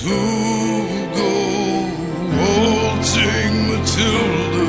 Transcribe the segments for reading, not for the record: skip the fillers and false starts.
to go waltzing Matilda.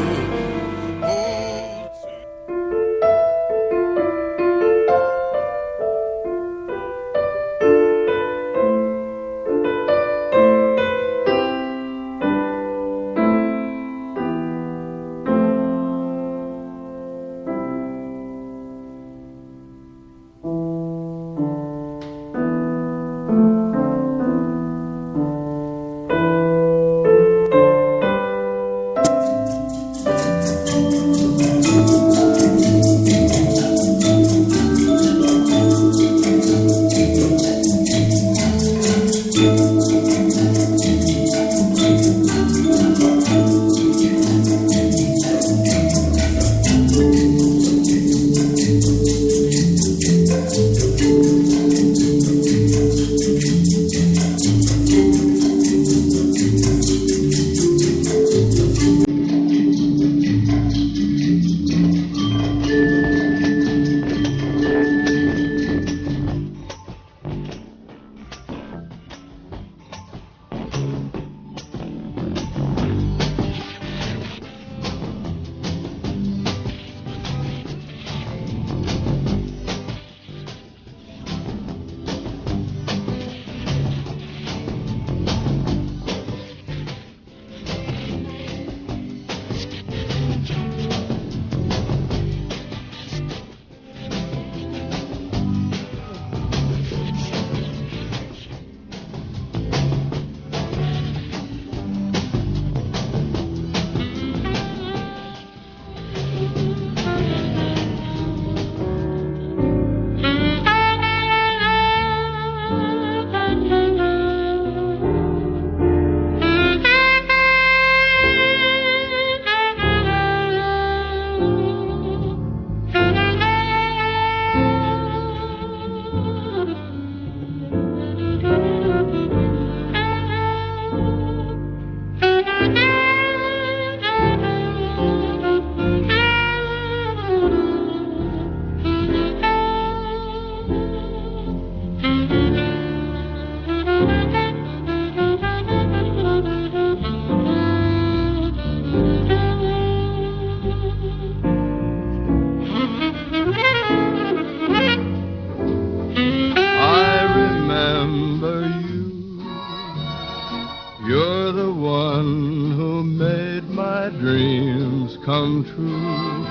Come true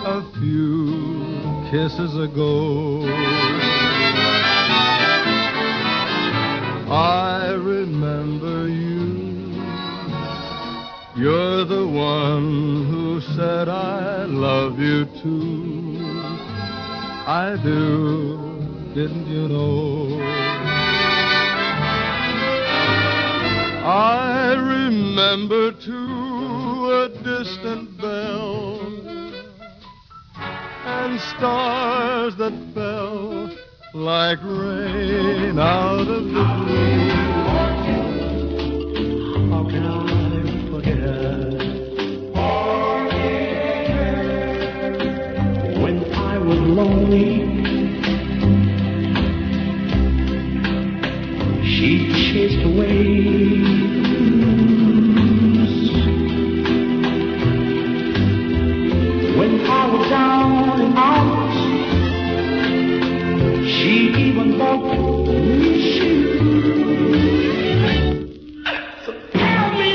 a few kisses ago. I remember you. You're the one who said I love you too. I do, didn't you know? I remember too a distant bell and stars that fell like rain out of the blue. How can I forget when I was lonely? She chased away. When I was down and out, she even bought me shoes. So tell me.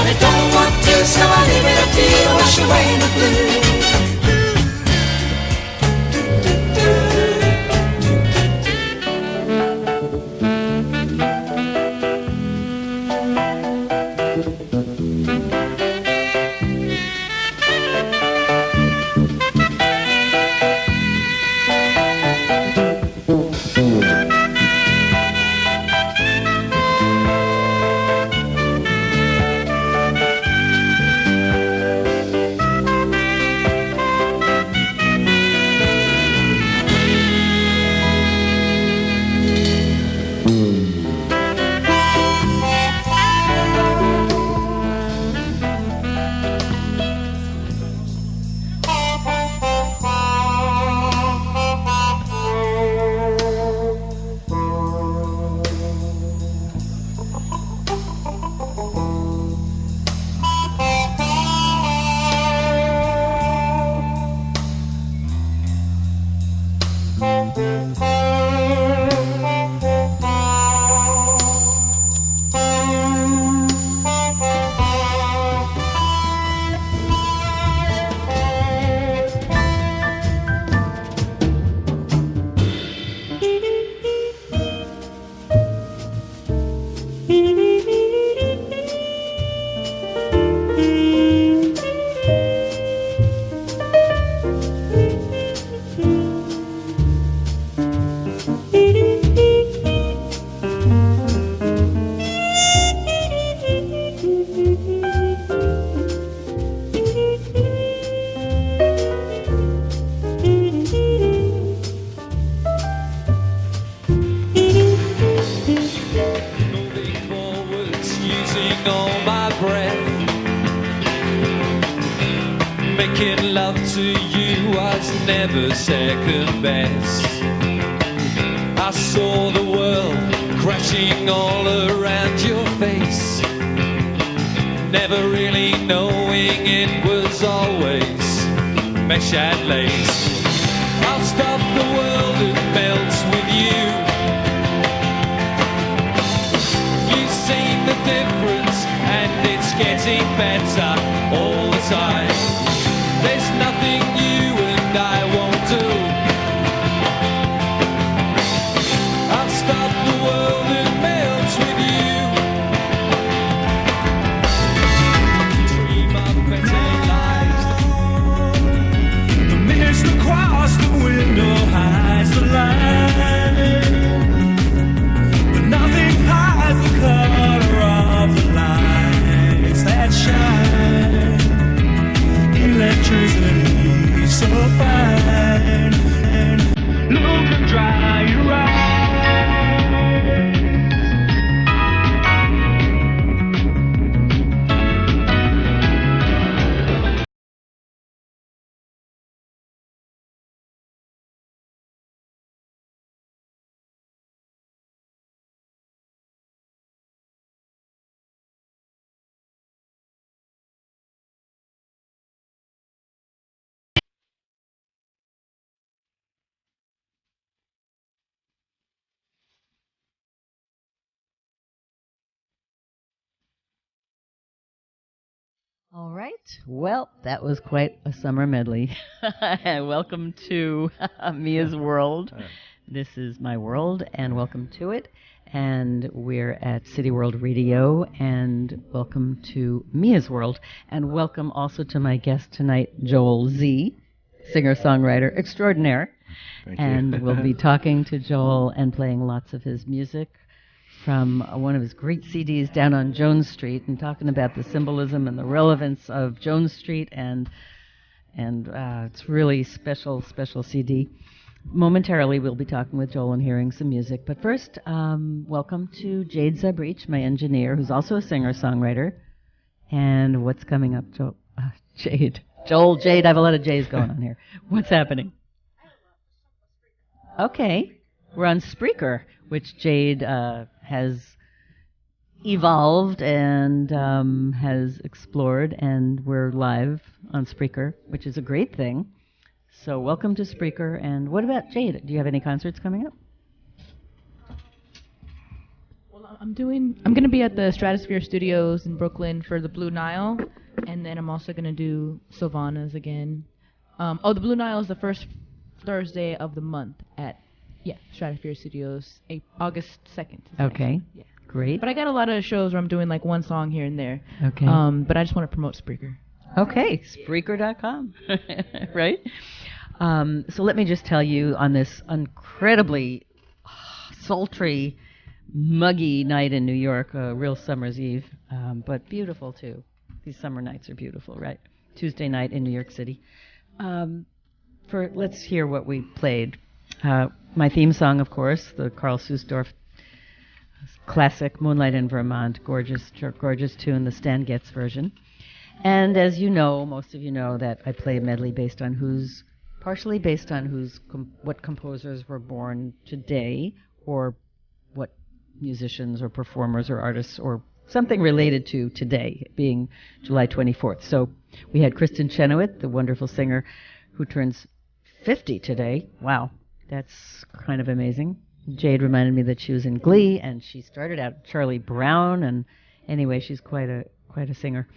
I don't want to, so I leave it up to you to wash away the blues. Making love to you was never second best. I saw the world crashing all around your face, never really knowing it was always mesh and lace. I'll stop the world that melts with you. You've seen the difference and it's getting better all the time. There's nothing you and I won't do. I'll stop the world that melts with you. Dream of better lives. The mist across the window hides the line, but nothing hides the color of the lights that shine. Electricity so fine, look and dry your eyes. All right. Well, that was quite a summer medley. Welcome to Mia's World. This is my world, and welcome to it. And we're at City World Radio, and welcome to Mia's World. And welcome also to my guest tonight, Joel Z, singer-songwriter extraordinaire. Thank you. And we'll be talking to Joel and playing lots of his music from one of his great CDs down on Jones Street, and talking about the symbolism and the relevance of Jones Street, and it's really special CD. Momentarily, we'll be talking with Joel and hearing some music. But first, welcome to Jade Zabrich, my engineer, who's also a singer-songwriter. And what's coming up, Jade? Joel, Jade, I have a lot of J's going on here. What's happening? Okay. We're on Spreaker, which Jade has evolved and has explored, and we're live on Spreaker, which is a great thing. So welcome to Spreaker. And what about Jade? Do you have any concerts coming up? Well, I'm going to be at the Stratosphere Studios in Brooklyn for the Blue Nile, and then I'm also going to do Sylvanas again. The Blue Nile is the first Thursday of the month at Stratosphere Studios, August 2nd. Okay. Yeah. Great. But I got a lot of shows where I'm doing like one song here and there. Okay. But I just want to promote Spreaker. Okay, Spreaker.com, right? So let me just tell you, on this incredibly sultry, muggy night in New York, a real summer's eve, but beautiful too. These summer nights are beautiful, right? Tuesday night in New York City. Let's hear what we played. My theme song, of course, the Karl Susdorf classic "Moonlight in Vermont," gorgeous tune, the Stan Getz version. And as you know, most of you know that I play a medley partially based on what composers were born today, or what musicians or performers or artists or something related to today, being July 24th. So we had Kristen Chenoweth, the wonderful singer, who turns 50 today. Wow, that's kind of amazing. Jade reminded me that she was in Glee, and she started out Charlie Brown, and anyway, she's quite a singer.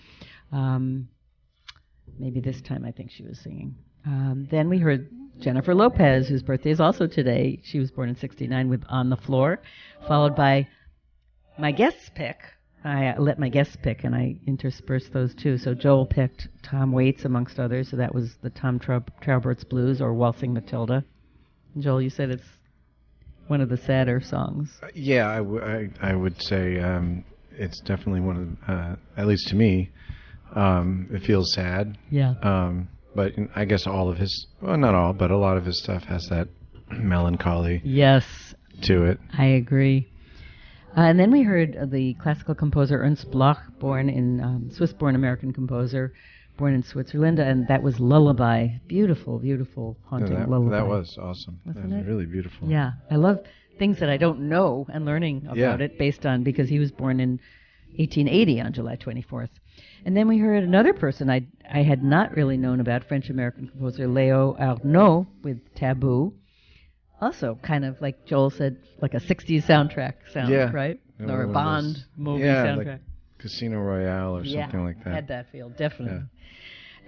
Maybe this time I think she was singing. Then we heard Jennifer Lopez, whose birthday is also today. She was born in '69 with On the Floor, followed by my guest's pick. I let my guests pick, and I interspersed those two. So Joel picked Tom Waits, amongst others. So that was the Tom Traubert's Blues, or Waltzing Matilda. Joel, you said it's one of the sadder songs. Yeah, I would say it's definitely one of, at least to me, it feels sad. Yeah. But I guess all of his, well, not all, but a lot of his stuff has that melancholy Yes. to it. I agree. And then we heard the classical composer Ernst Bloch, Swiss-born American composer, born in Switzerland, and that was Lullaby. Beautiful, beautiful, haunting lullaby. That was awesome. Wasn't that was it? really beautiful. Yeah, I love things that I don't know and learning about it because he was born in 1880 on July 24th. And then we heard another person I had not really known about, French-American composer Leo Arnaud with Taboo. Also, kind of like Joel said, like a 60s soundtrack sound, right? Yeah, or a Bond movie soundtrack. Like Casino Royale or something like that. Had that feel, definitely. Yeah.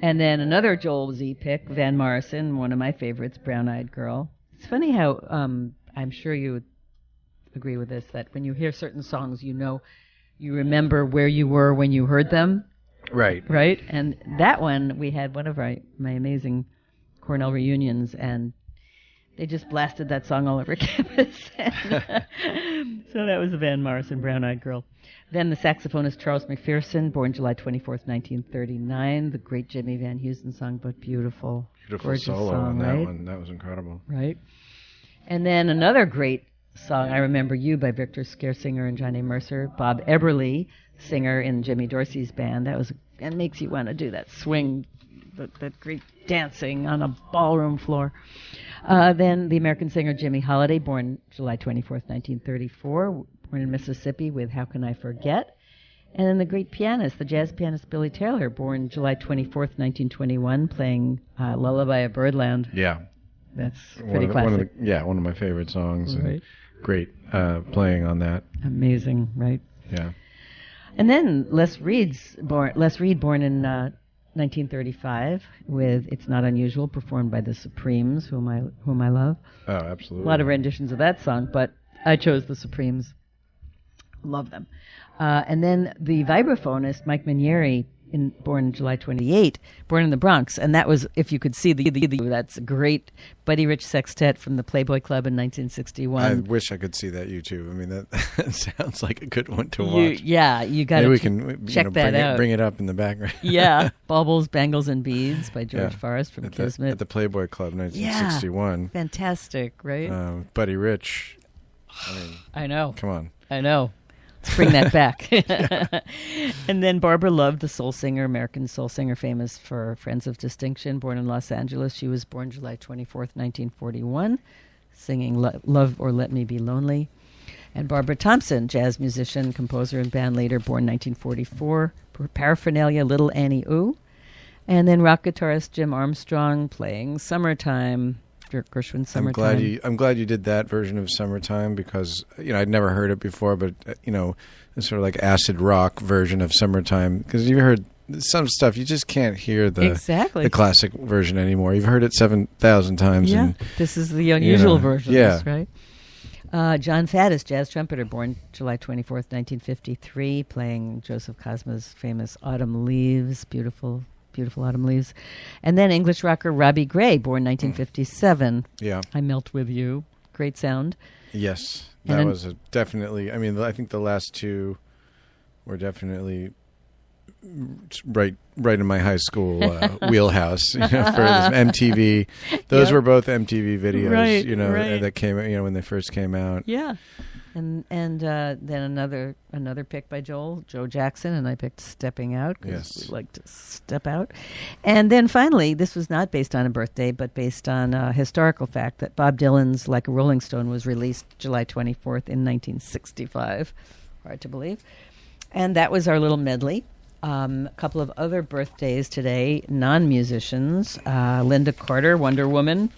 And then another Joel Z pick, Van Morrison, one of my favorites, Brown Eyed Girl. It's funny how, I'm sure you would agree with this, that when you hear certain songs, you remember where you were when you heard them. Right. Right? And that one, we had one of my amazing Cornell reunions, and they just blasted that song all over campus. So that was the Van Morrison, Brown Eyed Girl. Then the saxophonist Charles McPherson, born July 24th, 1939, the great Jimmy Van Heusen song, but beautiful. Beautiful solo song, on that right? one. That was incredible. Right. And then another great song, I Remember You, by Victor Scherzinger and Johnny Mercer. Bob Eberly, singer in Jimmy Dorsey's band. That makes you want to do that swing, that great dancing on a ballroom floor. Then the American singer Jimmy Holiday, born July 24th, 1934, born in Mississippi with How Can I Forget? And then the great pianist, the jazz pianist Billy Taylor, born July 24th, 1921, playing Lullaby of Birdland. Yeah. That's pretty classic. One of my favorite songs. Right. And great playing on that. Amazing, right? Yeah. And then Les Reed, born in 1935, with It's Not Unusual, performed by the Supremes, whom I love. Oh, absolutely. A lot of renditions of that song, but I chose the Supremes. Love them. And then the vibraphonist Mike Manieri, born July 28, born in the Bronx, and that was, if you could see that's a great Buddy Rich sextet from the Playboy Club in 1961. I wish I could see that YouTube. I mean, that sounds like a good one to watch. You got to check that out. Bring it up in the background. Yeah, Baubles, Bangles, and Beads by George Forrest from Kismet. At the Playboy Club, 1961. Yeah, fantastic, right? Buddy Rich. I know. Come on. I know. Let's bring that back. And then Barbara Love, the soul singer, American soul singer, famous for Friends of Distinction, born in Los Angeles. She was born July 24th, 1941, singing Love or Let Me Be Lonely. And Barbara Thompson, jazz musician, composer, and band leader, born 1944, Paraphernalia, Little Annie Ooh. And then rock guitarist Jim Armstrong, playing Summertime. after Gershwin's I'm Summertime. glad you did that version of Summertime because I'd never heard it before, but it's sort of like acid rock version of Summertime because you've heard some stuff you just can't hear the classic version anymore. You've heard it 7,000 times. Yeah, and, this is the unusual version. Yeah, right. John Faddis, jazz trumpeter, born July 24th, 1953, playing Joseph Cosma's famous Autumn Leaves, beautiful Autumn Leaves. And then English rocker Robbie Gray, born 1957. Yeah. I Melt With You. Great sound. Yes. That was definitely, I think the last two were definitely right in my high school wheelhouse for MTV. Those were both MTV videos, that came when they first came out. Yeah. And then another pick by Joe Jackson, and I picked Stepping Out because we like to step out. And then finally, this was not based on a birthday, but based on a historical fact that Bob Dylan's Like a Rolling Stone was released July 24th in 1965. Hard to believe. And that was our little medley. A couple of other birthdays today, non-musicians. Linda Carter, Wonder Woman,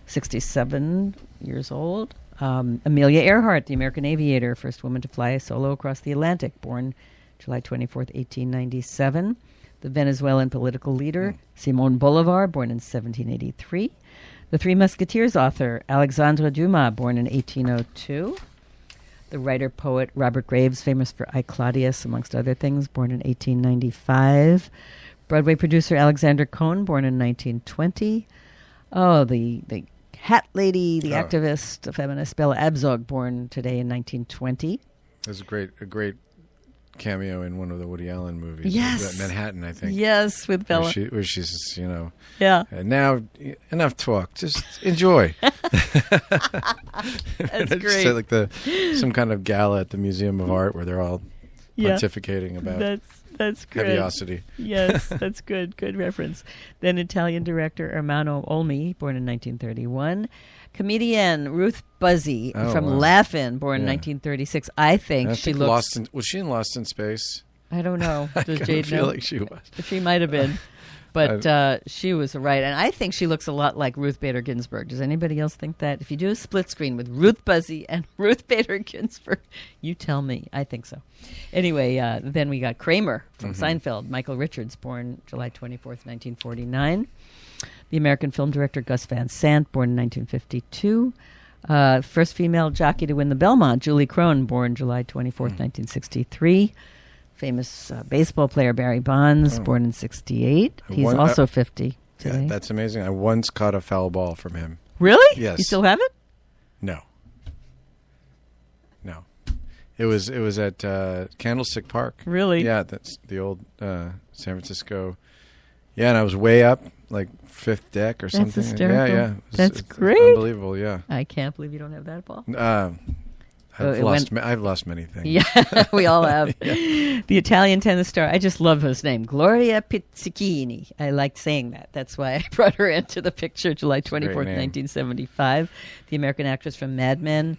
67 years old. Amelia Earhart, the American aviator, first woman to fly solo across the Atlantic, born July 24th, 1897. The Venezuelan political leader, Simón Bolívar, born in 1783. The Three Musketeers author, Alexandre Dumas, born in 1802. The writer-poet Robert Graves, famous for I, Claudius, amongst other things, born in 1895. Broadway producer Alexander Cohn, born in 1920. Oh, the Hat Lady, the activist, the feminist Bella Abzug, born today in 1920. There's a great cameo in one of the Woody Allen movies. Yes. Manhattan, I think. Yes, with Bella. Where she's, Yeah. And now, enough talk. Just enjoy. That's great. So like some kind of gala at the Museum of Art where they're all pontificating about that's great. Heaviosity. Yes, that's good. Good reference. Then Italian director Ermanno Olmi, born in 1931. Comedian Ruth Buzzy from Laugh-In, born in 1936. I think she looks... was she in Lost in Space? I don't know. Does I Jade feel know? like she was. She might have been. But she was right. And I think she looks a lot like Ruth Bader Ginsburg. Does anybody else think that? If you do a split screen with Ruth Buzzy and Ruth Bader Ginsburg, you tell me. I think so. Anyway, then we got Kramer from Seinfeld. Michael Richards, born July 24th, 1949. The American film director Gus Van Sant, born in 1952. First female jockey to win the Belmont, Julie Crone, born July 24th, 1963. Famous baseball player Barry Bonds, born in 68. He's also 50 today. Yeah, that's amazing. I once caught a foul ball from him. Really? Yes. You still have it? No. It was at Candlestick Park. Really? Yeah, that's the old San Francisco. Yeah, and I was way up, like fifth deck or something. That's hysterical. Yeah. That's great. Unbelievable. Yeah. I can't believe you don't have that ball. I've lost many things. Yeah, we all have. Yeah. The Italian tennis star, I just love his name, Gloria Pizzicchini. I liked saying that. That's why I brought her into the picture, July 24th, 1975. The American actress from Mad Men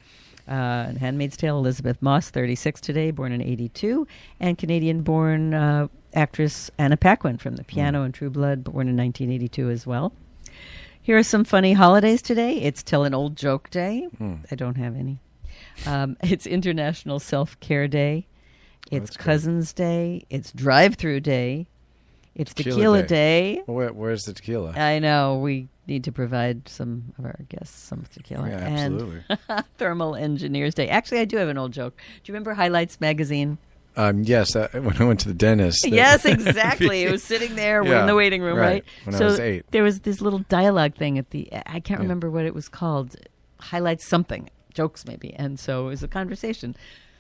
and Handmaid's Tale, Elizabeth Moss, 36 today, born in 82. And Canadian-born actress Anna Paquin from The Piano and True Blood, born in 1982 as well. Here are some funny holidays today. It's Tell an Old Joke Day. I don't have any. It's International Self-Care Day. It's Cousins Day. It's Drive-Through Day. It's Tequila Day. Well, where's the tequila? I know. We need to provide some of our guests some tequila. Yeah, absolutely. And Thermal Engineers Day. Actually, I do have an old joke. Do you remember Highlights magazine? Yes, when I went to the dentist. Yes, exactly. It was sitting there in the waiting room, right? When I was 8. There was this little dialogue thing at the, I can't remember what it was called, Highlights something, jokes maybe. And so it was a conversation.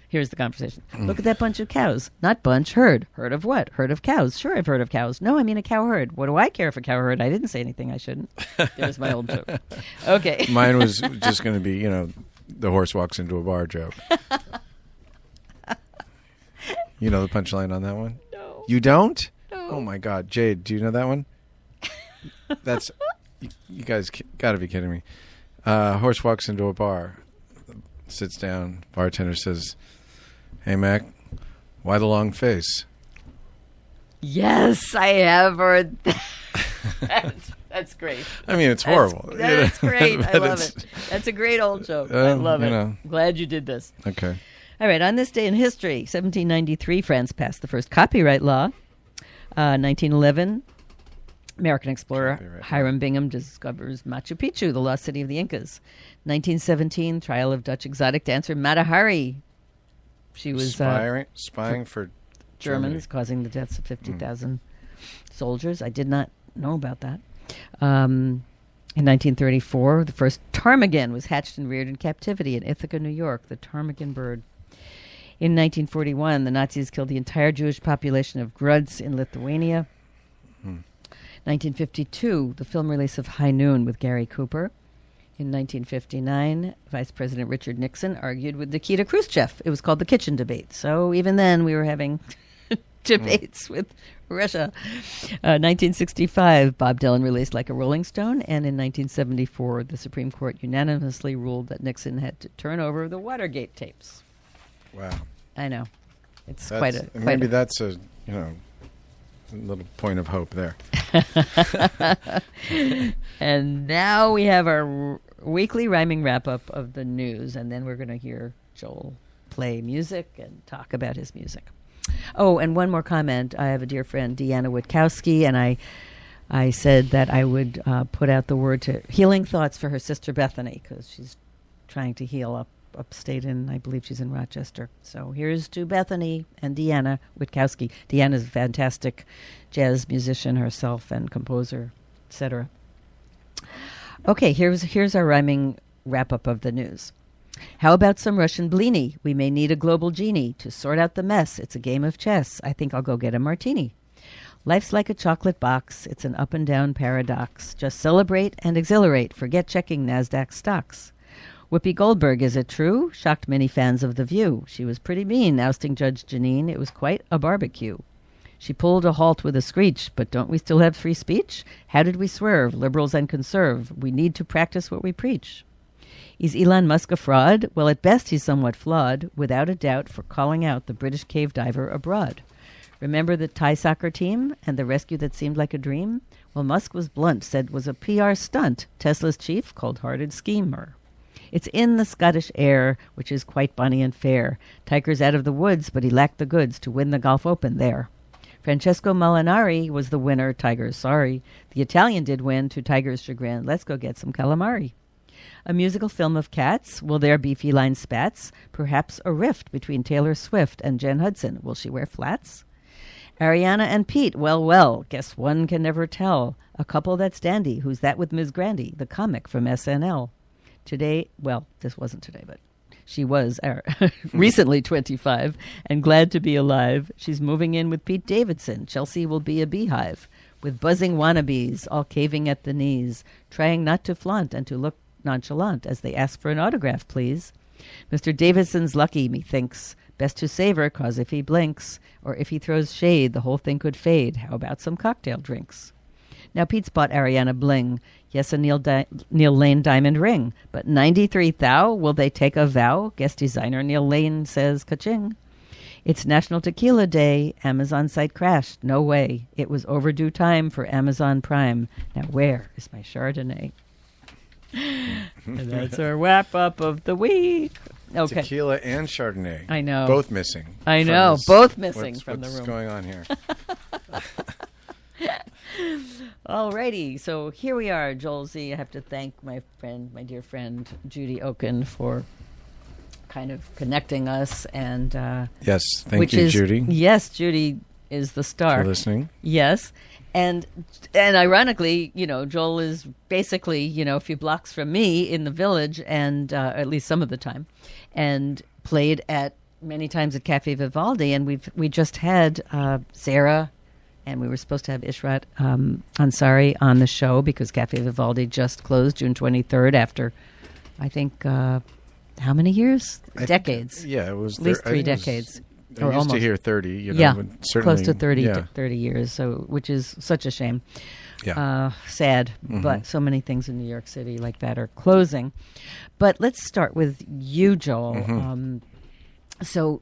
Here's the conversation. Look at that bunch of cows. Not bunch, herd. Herd of what? Herd of cows. Sure, I've heard of cows. No, I mean a cow herd. What do I care if a cow herd? I didn't say anything I shouldn't. There's my old joke. Okay. Mine was just going to be, the horse walks into a bar joke. You know the punchline on that one? No. You don't? No. Oh, my God. Jade, do you know that one? That's... You guys got to be kidding me. Horse walks into a bar, sits down, bartender says, "Hey, Mac, why the long face?" Yes, I have heard that. That's That's great. I mean, it's horrible. That's great. I But love it's- it. That's a great old joke. I love it. know. Glad you did this. Okay. All right, on this day in history, 1793, France passed the first copyright law. 1911, American explorer Copyright law. Hiram Bingham discovers Machu Picchu, the lost city of the Incas. 1917, trial of Dutch exotic dancer Mata Hari. She was Spying for Germans, causing the deaths of 50,000 soldiers. I did not know about that. In 1934, the first ptarmigan was hatched and reared in captivity in Ithaca, New York, the ptarmigan bird. In 1941, the Nazis killed the entire Jewish population of Grudz in Lithuania. 1952, the film release of High Noon with Gary Cooper. In 1959, Vice President Richard Nixon argued with Nikita Khrushchev. It was called the kitchen debate. So even then, we were having debates with Russia. 1965, Bob Dylan released Like a Rolling Stone. And in 1974, the Supreme Court unanimously ruled that Nixon had to turn over the Watergate tapes. Wow. I know. It's That's a little point of hope there. And now we have our weekly rhyming wrap-up of the news, and then we're going to hear Joel play music and talk about his music. Oh, and one more comment. I have a dear friend, Deanna Witkowski, and I said that I would put out the word to Healing Thoughts for her sister Bethany, because she's trying to heal upstate, and I believe she's in Rochester. So here's to Bethany and Deanna Witkowski. Deanna's a fantastic jazz musician herself and composer, etc. Okay, here's our rhyming wrap-up of the news. How about some Russian blini? We may need a global genie to sort out the mess. It's a game of chess. I think I'll go get a martini. Life's like a chocolate box. It's an up and down paradox. Just celebrate and exhilarate. Forget checking NASDAQ stocks. Whoopi Goldberg, is it true? Shocked many fans of The View. She was pretty mean, ousting Judge Jeanine. It was quite a barbecue. She pulled a halt with a screech, but don't we still have free speech? How did we swerve, liberals and conserve? We need to practice what we preach. Is Elon Musk a fraud? Well, at best he's somewhat flawed, without a doubt, for calling out the British cave diver abroad. Remember the Thai soccer team and the rescue that seemed like a dream? Well, Musk was blunt, said was a PR stunt. Tesla's chief, cold-hearted schemer. It's in the Scottish air, which is quite bonny and fair. Tiger's out of the woods, but he lacked the goods to win the Gulf Open there. Francesco Molinari was the winner, Tiger's sorry. The Italian did win, to Tiger's chagrin. Let's go get some calamari. A musical film of cats. Will there be feline spats? Perhaps a rift between Taylor Swift and Jen Hudson. Will she wear flats? Ariana and Pete, well, guess one can never tell. A couple that's dandy. Who's that with Ms. Grandy, the comic from SNL? Today, well, this wasn't today, but she was recently 25 and glad to be alive. She's moving in with Pete Davidson. Chelsea will be a beehive with buzzing wannabes, all caving at the knees, trying not to flaunt and to look nonchalant as they ask for an autograph, please. Mr. Davidson's lucky, methinks. Best to savor, 'cause if he blinks, or if he throws shade, the whole thing could fade. How about some cocktail drinks? Now, Pete's bought Ariana bling. Yes, a Neil Lane diamond ring. But 93 thou, will they take a vow? Guest designer Neil Lane says ka-ching. It's National Tequila Day. Amazon site crashed. No way. It was overdue time for Amazon Prime. Now, where is my Chardonnay? And that's our wrap-up of the week. Okay. Tequila and Chardonnay. I know. Both missing. I know. Both missing from the room. What's going on here? Alrighty, so here we are, Joel Z. I have to thank my dear friend, Judy Oken, for kind of connecting us. And yes, thank you, Judy. Yes, Judy is the star. For listening. Yes. And ironically, Joel is basically, a few blocks from me in the Village, and at least some of the time, and played many times at Cafe Vivaldi. And we just had Sarah, and we were supposed to have Ishrat Ansari on the show because Cafe Vivaldi just closed June 23rd after, I think, how many years? Decades. It was at least 3 decades. I used almost. To hear 30. Yeah, certainly, close to 30 years. So, which is such a shame. Yeah. Sad, but so many things in New York City like that are closing. But let's start with you, Joel. So,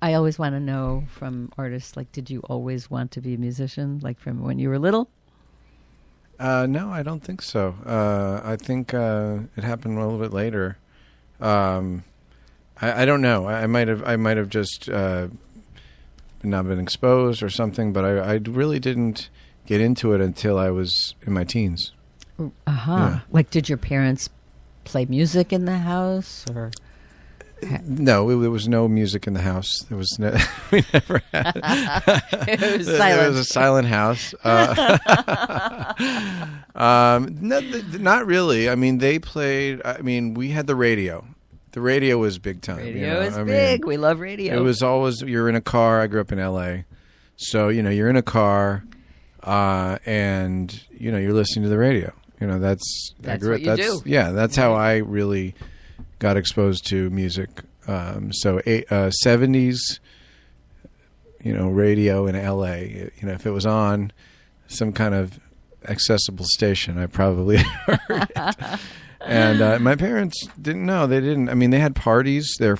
I always want to know from artists, did you always want to be a musician, from when you were little? No, I don't think so. I think it happened a little bit later. I don't know. I might have just not been exposed or something, but I really didn't get into it until I was in my teens. Yeah. Like, did your parents play music in the house, or? No, there was no music in the house. There was we never had. It was silent. It was a silent house. Not really. I mean, they played. I mean, we had the radio. The radio was big time. Radio is big. We love radio. It was always, you're in a car. I grew up in L.A., so you're in a car, and you're listening to the radio. That's what you do. Yeah, that's how I really got exposed to music. So 70s, radio in L.A. If it was on some kind of accessible station, I probably heard it. And my parents didn't know. They didn't. I mean, they had parties. They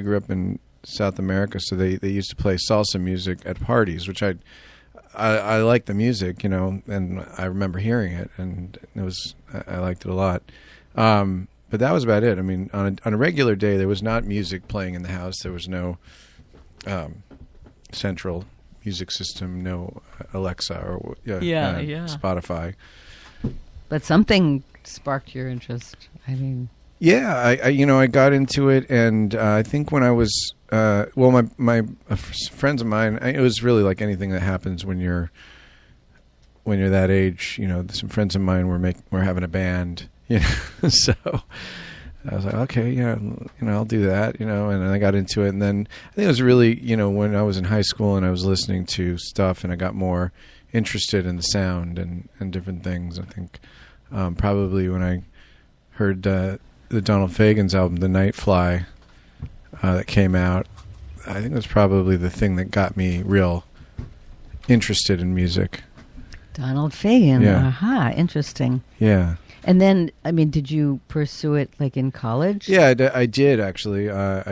grew up in South America, so they used to play salsa music at parties, which I liked the music, and I remember hearing it, and I liked it a lot. But that was about it. I mean, on a regular day, there was not music playing in the house. There was no central music system, no Alexa or Spotify. But something sparked your interest. I mean, yeah, I got into it, and I think when I was my friends of mine, it was really like anything that happens when you're that age. Some friends of mine were having a band, so I was like, okay, yeah, I'll do that, and I got into it, and then I think it was really, when I was in high school and I was listening to stuff, and I got more interested in the sound and different things. I think probably when I heard the Donald Fagen's album, The Nightfly, that came out, I think that's probably the thing that got me real interested in music. Donald Fagen. Yeah. Aha, interesting. Yeah. And then, I mean, did you pursue it like in college? Yeah, I did actually. I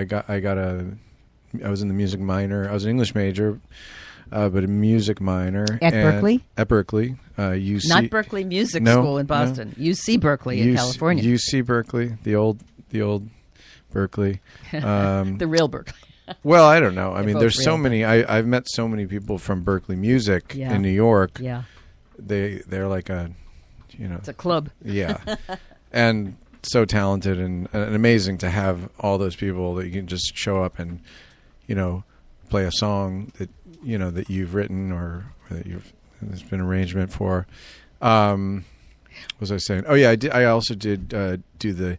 was in the music minor. I was an English major, but a music minor at Berkeley. At Berkeley, UC. Not Berkeley Music School in Boston. No. UC Berkeley in California. UC Berkeley, the old Berkeley. The real Berkeley. Well, I don't know. I mean, there's so many. I've met so many people from Berkeley Music in New York. Yeah. They're like a. It's a club. Yeah. And so talented and amazing to have all those people that you can just show up and, play a song that, that you've written or that there's been arrangement for. What was I saying? Oh, yeah, I also did do the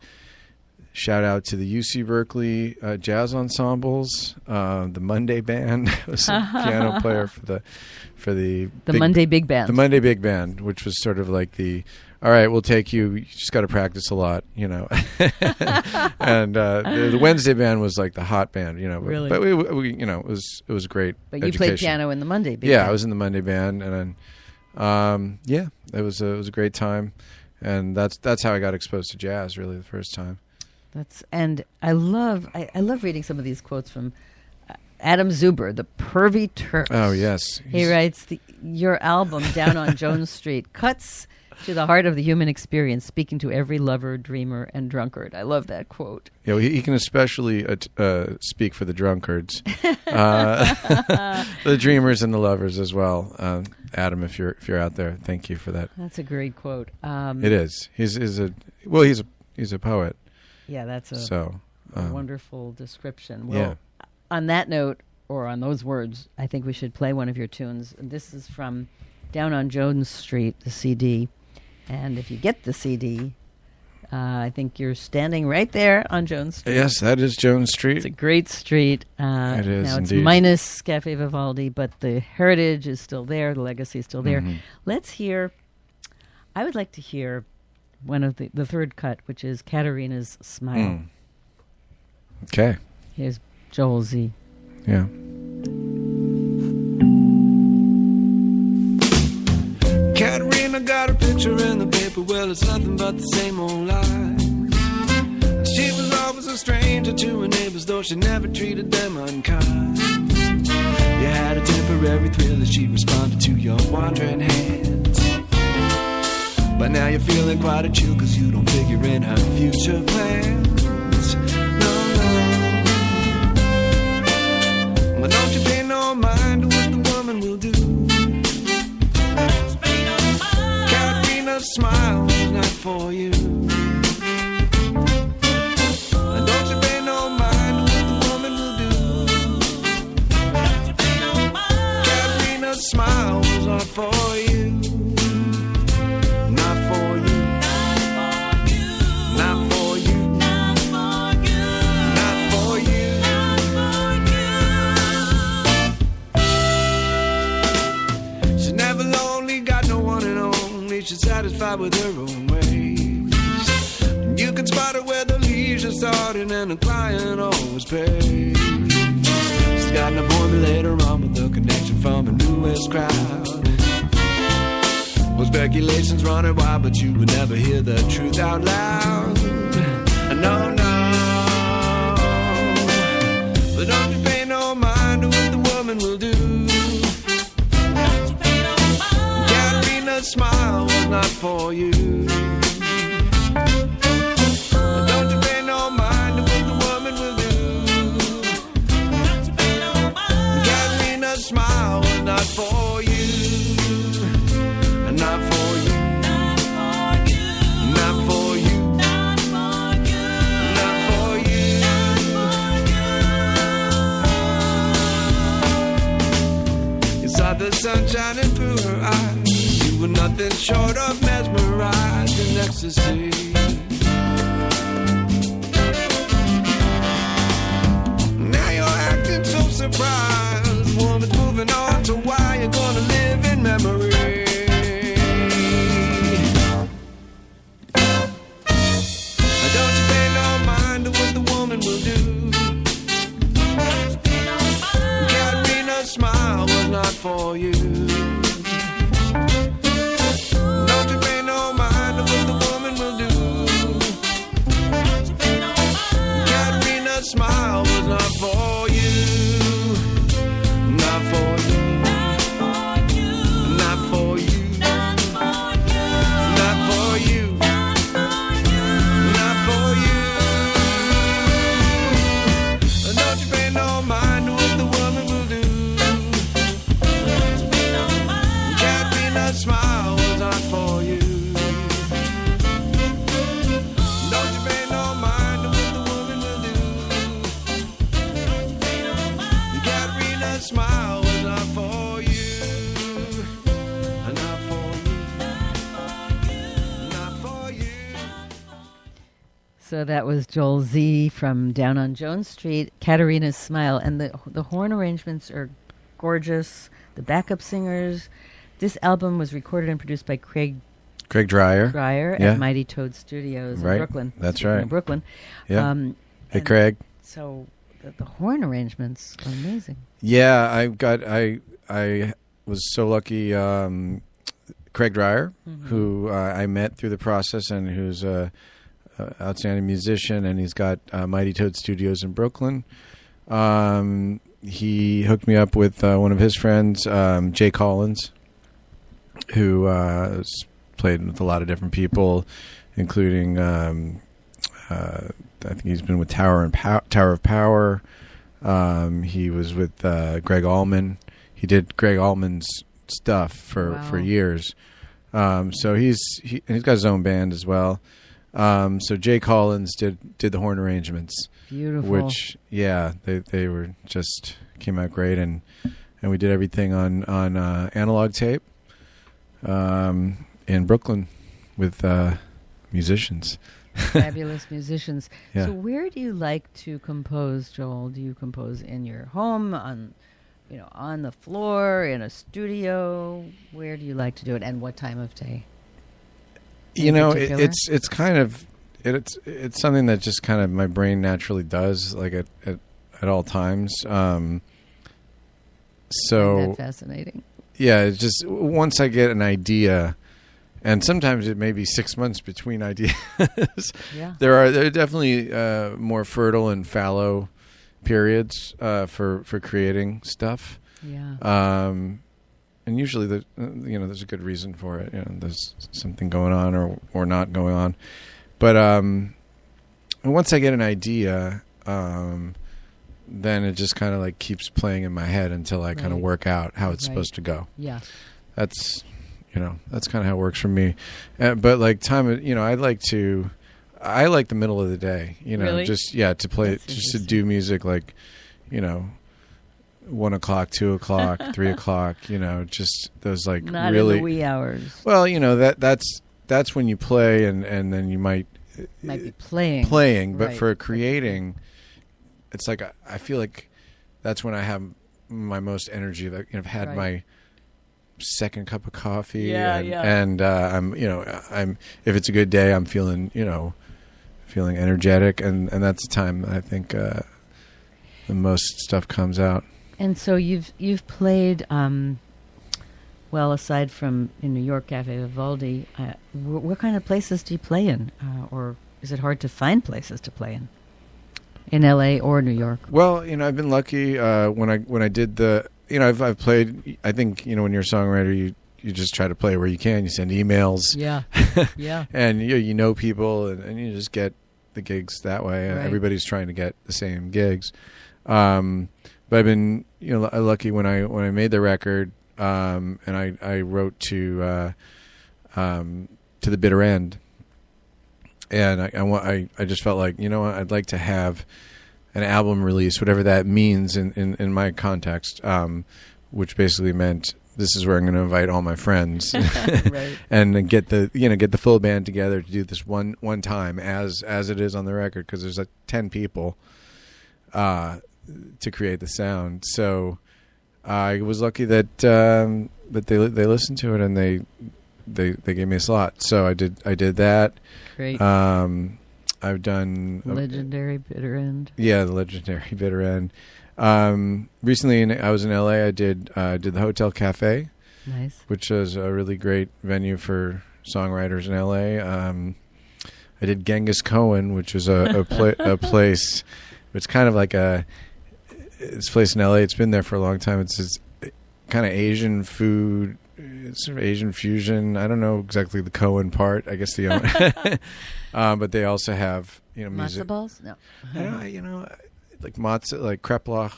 shout out to the UC Berkeley jazz ensembles, the Monday Band. I was a piano player for the Monday Big Band. The Monday Big Band, which was sort of like all right, we'll take you. You just got to practice a lot, and the Wednesday Band was like the hot band, Really? But we it was great. But you played piano in the Monday Big Band. Yeah, I was in the Monday Band, and then it was a great time, and that's how I got exposed to jazz really the first time. And I love reading some of these quotes from Adam Zuber, the Pervy Turks. Oh yes, he writes, "Your album Down on Jones Street cuts to the heart of the human experience, speaking to every lover, dreamer, and drunkard." I love that quote. Yeah, well, he can especially speak for the drunkards, the dreamers, and the lovers as well. Adam, if you're out there, thank you for that. That's a great quote. It is. He's a poet. Yeah, that's a wonderful description. Well, yeah. On that note, or on those words, I think we should play one of your tunes. This is from Down on Jones Street, the CD. And if you get the CD, I think you're standing right there on Jones Street. Yes, that is Jones Street. It's a great street. It is, now it's indeed. minus Cafe Vivaldi, but the heritage is still there. The legacy is still there. Mm-hmm. I would like to hear one of the third cut, which is Katerina's Smile. Okay. Here's Joel Z. Yeah. Katerina got a picture in the paper, well, it's nothing but the same old lies. She was always a stranger to her neighbors, though she never treated them unkind. You had a temporary thrill as she responded to your wandering hands. But now you're feeling quite a chill, cause you don't figure in her future plans. No, no. But don't you pay no mind to what the woman will do. Katrina's smile is not for you. And don't you pay no mind to what the woman will do. Katrina's smile was not for you. Not for you. Not for you. Not for you. She's never lonely, got no one and only. She's satisfied with her own ways. And you can spot her where the leaves are starting, and the client always pays. She's got an appointment later on with a connection from a newest crowd. Well, speculations running wild, but you would never hear the truth out loud. No, no. But don't you pay no mind to what the woman will do. Katrina's smile was not for you. Don't you pay no mind to what the woman will do. Katrina's smile was not for you. Not for you. Not for you. Not for you. Not for you. You saw the sun shining through her eyes. You were nothing short of mesmerized in ecstasy. Now you're acting so surprised. Woman's moving on to why you're gonna live in memory. Will do. Katrina's smile was not for you. Don't you pay no mind to what the woman will do. Katrina's smile was not for you. Not for you. Not for you. Not for you. Not for you. Don't you pay no mind to what the woman will do. Katrina's smile was not for you. Don't you pay no mind to what the woman will do. Katrina's smile was not for you. Not for you. Not for you. So that was Joel Z from Down on Jones Street, Katarina's Smile. And the horn arrangements are gorgeous. The backup singers. This album was recorded and produced by Craig Dreyer. Yeah. At Mighty Toad Studios in Brooklyn. That's right. In Brooklyn. Yeah. Hey, Craig. So the horn arrangements are amazing. Yeah, I was so lucky. Craig Dreyer, who I met through the process, and who's a outstanding musician, and he's got Mighty Toad Studios in Brooklyn. He hooked me up with one of his friends, Jay Collins, who has played with a lot of different people, including I think he's been with Tower of Power. He was with Greg Allman. He did Greg Allman's stuff for years. So he's got his own band as well. So Jay Collins did the horn arrangements. Beautiful. Which, yeah, they were just came out great, and we did everything on analog tape in Brooklyn with musicians. Fabulous musicians. Yeah. So where do you like to compose, Joel? Do you compose in your home, on the floor, in a studio? Where do you like to do it, and what time of day? It's kind of it's something that just kind of my brain naturally does, like at all times. Isn't that fascinating? Yeah, it's just once I get an idea, and sometimes it may be 6 months between ideas. Yeah. There are definitely more fertile and fallow periods for creating stuff. Yeah. and usually there's a good reason for it. There's something going on or not going on. But once I get an idea, then it just kind of like keeps playing in my head until I kind of work out how it's supposed to go. Yeah. That's kind of how it works for me. But like I like the middle of the day, Really? To play, just to do music like, 1 o'clock, 2 o'clock, 3 o'clock, just those like Not really in the wee hours. Well, that's when you play and then you might be playing. But Right. for creating, it's like I feel like that's when I have my most energy. That I've had my second cup of coffee, and I'm if it's a good day, I'm feeling energetic, and that's the time I think the most stuff comes out. And so you've played, aside from in New York, Cafe Vivaldi, what kind of places do you play in, or is it hard to find places to play in L.A. or New York? Well, I've been lucky when I did the. I've played. I think when you're a songwriter, you just try to play where you can. You send emails. Yeah, yeah. And you know people, and you just get the gigs that way. Right. Everybody's trying to get the same gigs. But I've been lucky when I made the record, and I wrote to the bitter end, and I just felt like I'd like to have an album release, whatever that means in my context, which basically meant this is where I'm going to invite all my friends Right. and get the full band together to do this one time as it is on the record, because there's like 10 people to create the sound. So I was lucky that they listened to it and they gave me a slot. So I did that. Great. I've done Legendary Bitter End. Yeah, the legendary Bitter End. Recently, I was in LA. I did the Hotel Cafe, Nice. which is a really great venue for songwriters in LA. I did Genghis Cohen, which is a place. It's kind of like this place in LA. It's been there for a long time. It's kind of Asian food. It's sort of Asian fusion. I don't know exactly the Cohen part. I guess the owner. But they also have music. Matzo balls? No. I don't know, like matzah, like kreplach,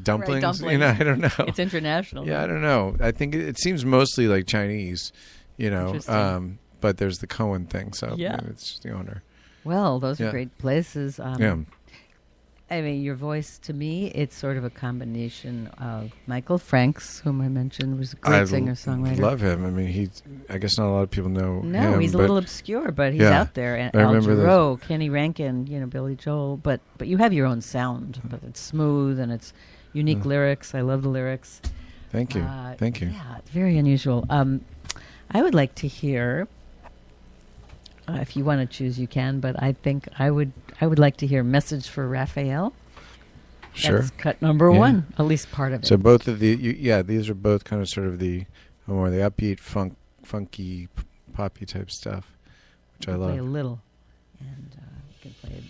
dumplings. dumplings. I don't know. It's international. Yeah, I don't know. I think it seems mostly like Chinese, Interesting. but there's the Cohen thing, so Yeah. maybe it's just the owner. Well, those are Yeah. great places. Yeah. I mean, your voice, to me, it's sort of a combination of Michael Franks, whom I mentioned, was a great singer-songwriter. Love him. I mean, I guess not a lot of people know him. No, he's a but little obscure, but he's Yeah. out there. And I Al remember the- Jarreau, Kenny Rankin, Billy Joel. But you have your own sound. But it's smooth and it's unique lyrics. I love the lyrics. Thank you. Thank you. Yeah, it's very unusual. I would like to hear, if you want to choose, you can. But I think I would like to hear "Message for Raphael." Sure. That's cut number Yeah. one, at least part of it. So both of these are both kind of sort of the more the upbeat, funky, poppy type stuff, which I love. Play a little, and you can play it.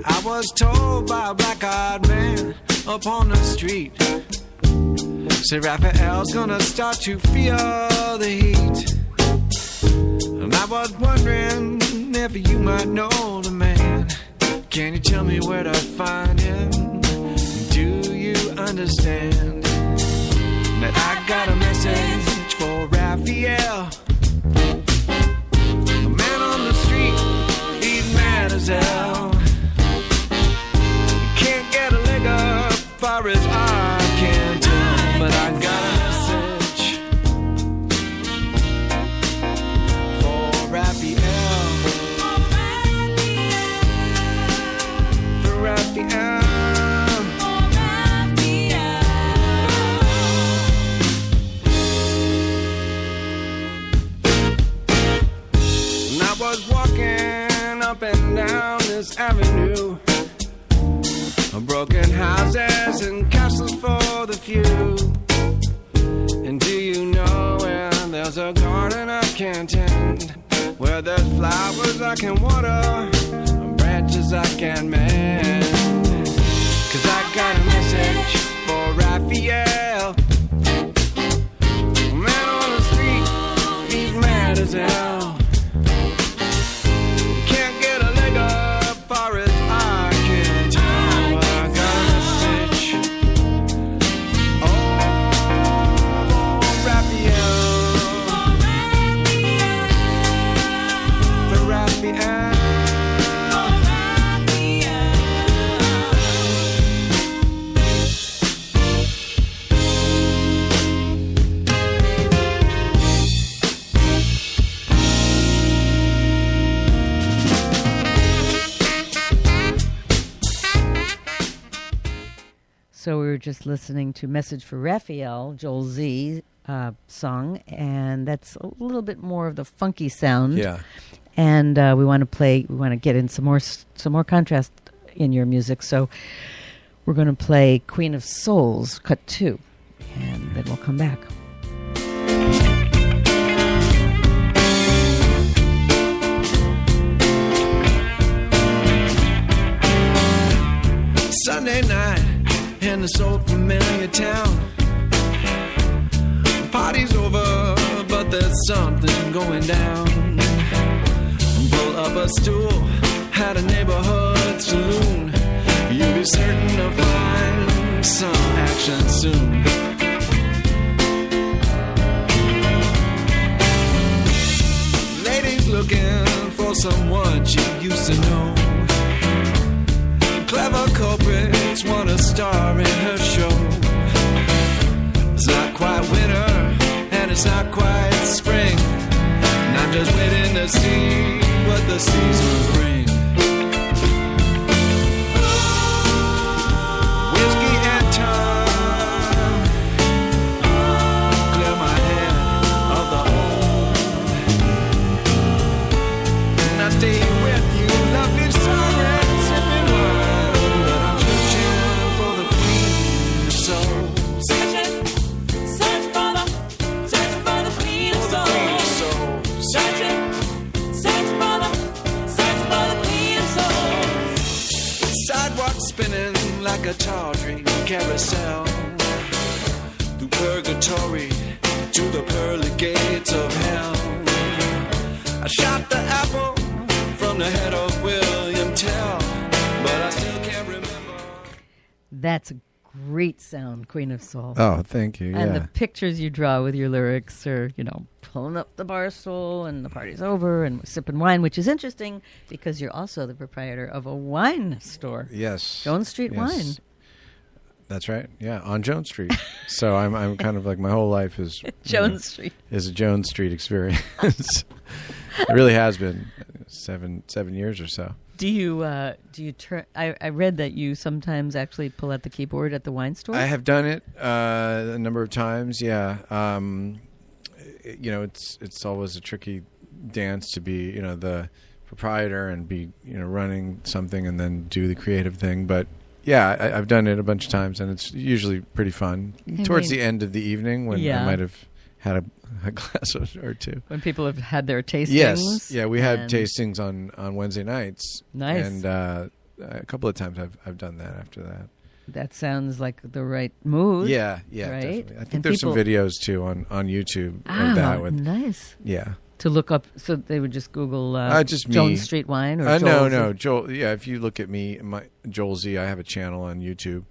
I was told by a black-eyed man upon the street, say Raphael's gonna start to feel the heat. And I was wondering if you might know the man. Can you tell me where to find him? Do you understand that I got a message for Raphael? A man on the street, he's mad as hell. Can't get a leg up far as I can tell, but I got a message for Raphael. For Raphael. And I was walking up and down this avenue, broken houses and castles for the few. And do you know where there's a garden I can tend, where where there's flowers I can water, and branches I can mend. 'Cause I got a message for Raphael. Man on the street, he's mad as hell. Can't get a leg up far as I can tell. I got a message. Oh, Raphael. For Raphael. So we were just listening to Message for Raphael, Joel Z song, and that's a little bit more of the funky sound. Yeah. And we want to get in some more contrast in your music. So we're going to play Queen of Souls, cut 2, and then we'll come back. Sunday night in this old familiar town. Party's over, but there's something going down. Pull up a stool at a neighborhood saloon. You'll be certain to find some action soon. Ladies looking for someone she used to know. Clever culprits want to star in her show. It's not quite winter, and it's not quite spring. And I'm just waiting to see what the seasons bring. Whiskey and time, clear my head of the old. And I stay with you, lovely summer, sipping wine. But I'm searching for the queen of souls. Searching for the queen of souls. Searching for the queen of souls. Sidewalk spinning like a tawdry carousel. Through purgatory to the pearly gates of hell. I shot the apple from the head of William Tell, but I still can't remember. That's a great sound, Queen of Soul. Oh, thank you. And Yeah. the pictures you draw with your lyrics are, pulling up the bar stool and the party's over and sipping wine, which is interesting because you're also the proprietor of a wine store. Yes. Jones Street Yes. Wine. That's right. Yeah, on Jones Street. So I'm kind of like my whole life is Jones Street. is a Jones Street experience. It really has been 7 years or so. Do you turn? I read that you sometimes actually pull out the keyboard at the wine store. I have done it a number of times. Yeah. It's always a tricky dance to be the proprietor and be running something and then do the creative thing. But yeah, I've done it a bunch of times, and it's usually pretty fun. Towards the end of the evening, when I might have had a glass or two. When people have had their tastings. Yes, yeah, we had tastings on Wednesday nights. Nice. And a couple of times I've done that after that. That sounds like the right mood. Yeah, right? definitely. I think And there's some videos too on YouTube of that. With, nice. Yeah. To look up, so they would just Google just me. Jones Street Wine or Joel no, Z? Joel. Yeah, if you look at me, Joel Z, I have a channel on YouTube,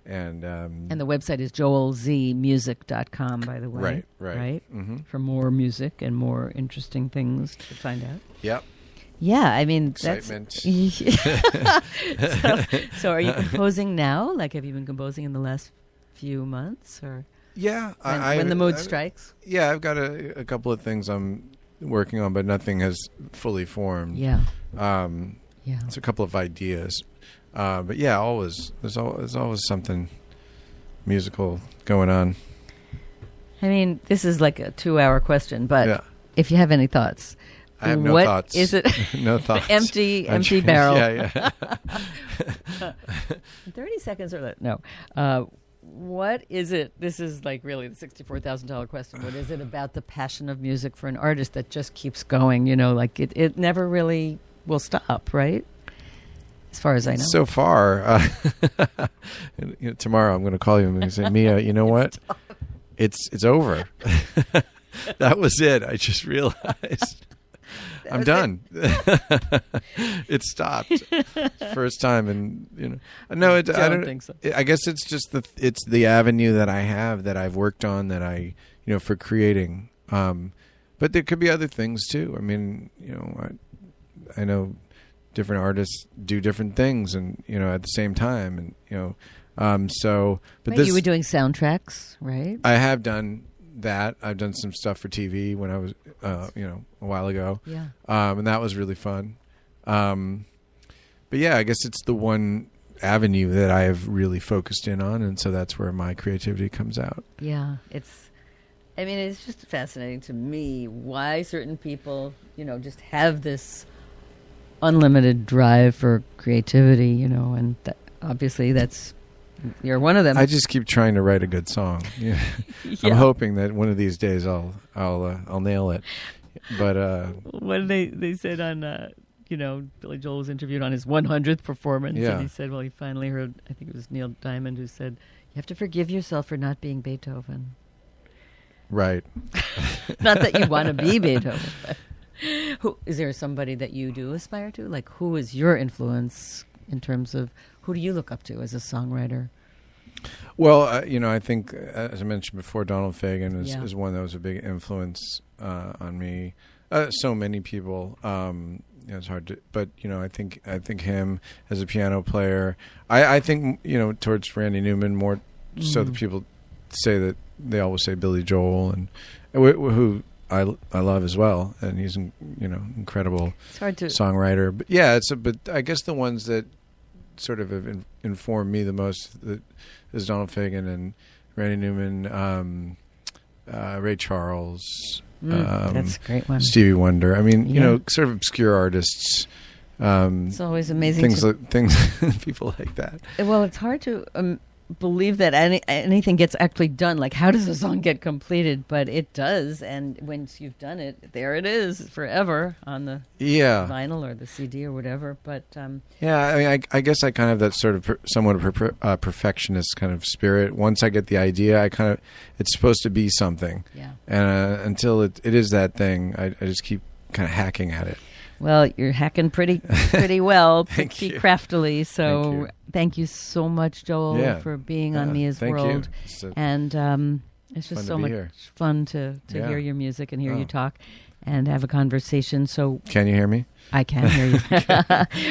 and the website is joelzmusic.com, by the way. Right. Mm-hmm. For more music and more interesting things to find out. Yep. Yeah, I mean, Excitement. So are you composing now? Like, have you been composing in the last few months, or yeah, when the mood strikes? Yeah, I've got a couple of things I'm working on, but nothing has fully formed. Yeah. It's a couple of ideas, but yeah, there's always something musical going on. I mean, this is like a 2-hour question, but if you have any thoughts. I have no what thoughts. Is it? No thoughts. empty barrel. Yeah. 30 seconds or less. No. what is it? This is like really the $64,000 question. What is it about the passion of music for an artist that just keeps going? You know, like it never really will stop, right? As far as I know. So far, tomorrow I'm going to call you and I'm going to say, Mia, you know what? It's over. That was it. I just realized I'm done. It stopped. First time, and no, I don't think so. I guess it's just it's the avenue that I have that I've worked on that I for creating. But there could be other things too. I mean, I know different artists do different things, and at the same time, and so. But you were doing soundtracks, right? I have done that. I've done some stuff for TV when I was, a while ago. Yeah. And that was really fun. But yeah, I guess it's the one avenue that I've really focused in on, and so that's where my creativity comes out. Yeah, it's just fascinating to me why certain people, just have this unlimited drive for creativity, and obviously you're one of them. I just keep trying to write a good song. Yeah. I'm hoping that one of these days I'll nail it. But when they said on Billy Joel was interviewed on his 100th performance, and he said, well, he finally heard, I think it was Neil Diamond who said, you have to forgive yourself for not being Beethoven. Right. Not that you want to be Beethoven. But is there somebody that you do aspire to? Like, who is your influence in terms of who do you look up to as a songwriter? Well, I think, as I mentioned before, Donald Fagen is one that was a big influence on me. So many people. It's hard to, but I think him as a piano player. I think towards Randy Newman more so that people say that they always say Billy Joel, and who I love as well, and he's incredible songwriter. But yeah, but I guess the ones that sort of have informed me the most is Donald Fagen and Randy Newman, Ray Charles. That's a great one. Stevie Wonder. I mean, sort of obscure artists. It's always amazing. Things people like that. Well, it's hard to believe that anything gets actually done. Like, how does a song get completed? But it does, and once you've done it, there it is forever on the vinyl or the CD or whatever. But I guess I kind of have that sort of somewhat of a perfectionist kind of spirit. Once I get the idea, it's supposed to be something. Yeah. And until it is that thing, I just keep kind of hacking at it. Well, you're hacking pretty well, pretty you. Craftily. So thank you so much, Joel, for being on Mia's World. And it's just so much fun to hear your music and hear you talk and have a conversation. So can you hear me? I can hear you.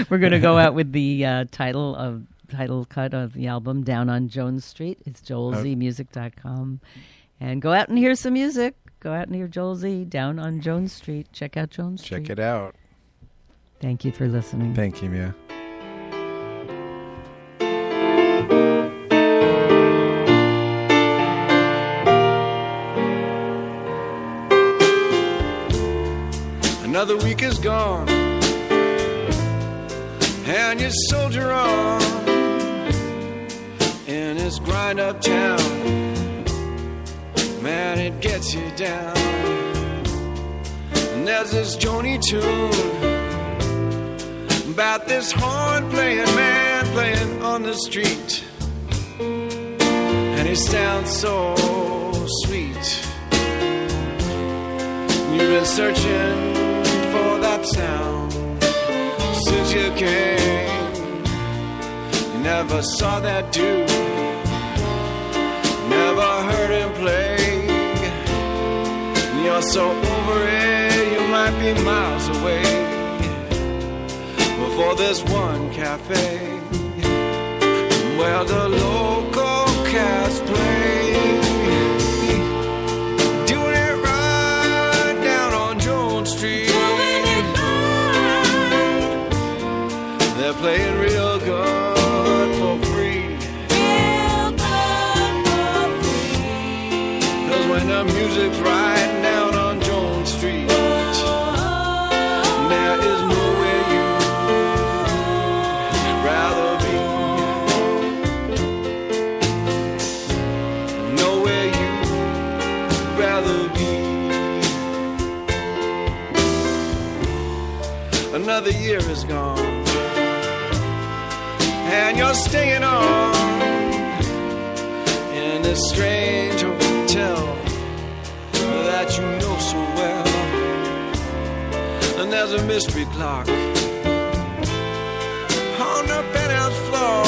We're going to go out with the title cut of the album, Down on Jones Street. It's joelzmusic.com. And go out and hear some music. Go out and hear Joel Z, Down on Jones Street. Check out Jones Street. Check it out. Thank you for listening. Thank you, Mia. Another week is gone, and you soldier on in this grind-up town. Man, it gets you down. And there's this Joni tune about this horn-playing man playing on the street, and he sounds so sweet. You've been searching for that sound since you came. You never saw that dude, never heard him play. You're so over it, you might be miles away. For this one cafe where the local cats play, doing it right down on Jones Street. They're playing real good for free. 'Cause when the music's right down on Jones Street, there is nowhere rather be. another year is gone, and you're staying on in this strange hotel that you know so well. And there's a mystery clock on the penthouse floor,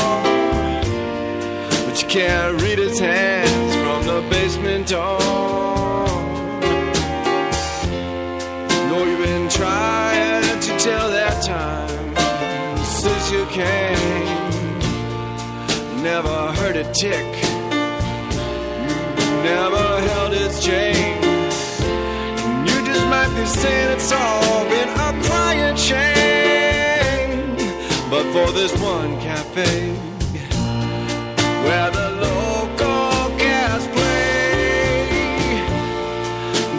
but you can't read his hands from the basement door. No, you've been trying to tell that time since you came. Never heard it tick, you never held its chain. You just might be saying it's all been a crying shame, but for this one cafe where the local cats play,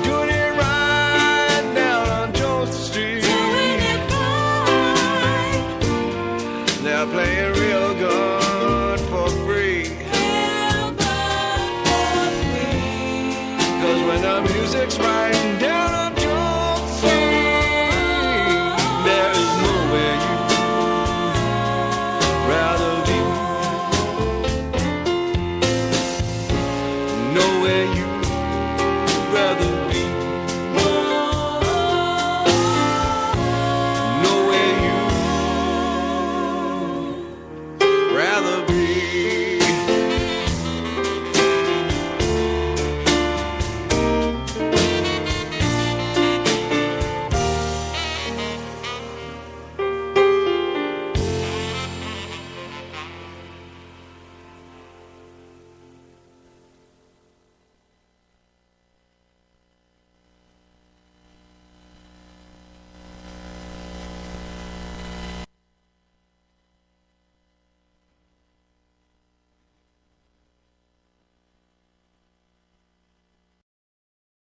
doing it right down on Joseph Street, doing it right. They're playing real good for free, real good for free. 'Cause when the music's right down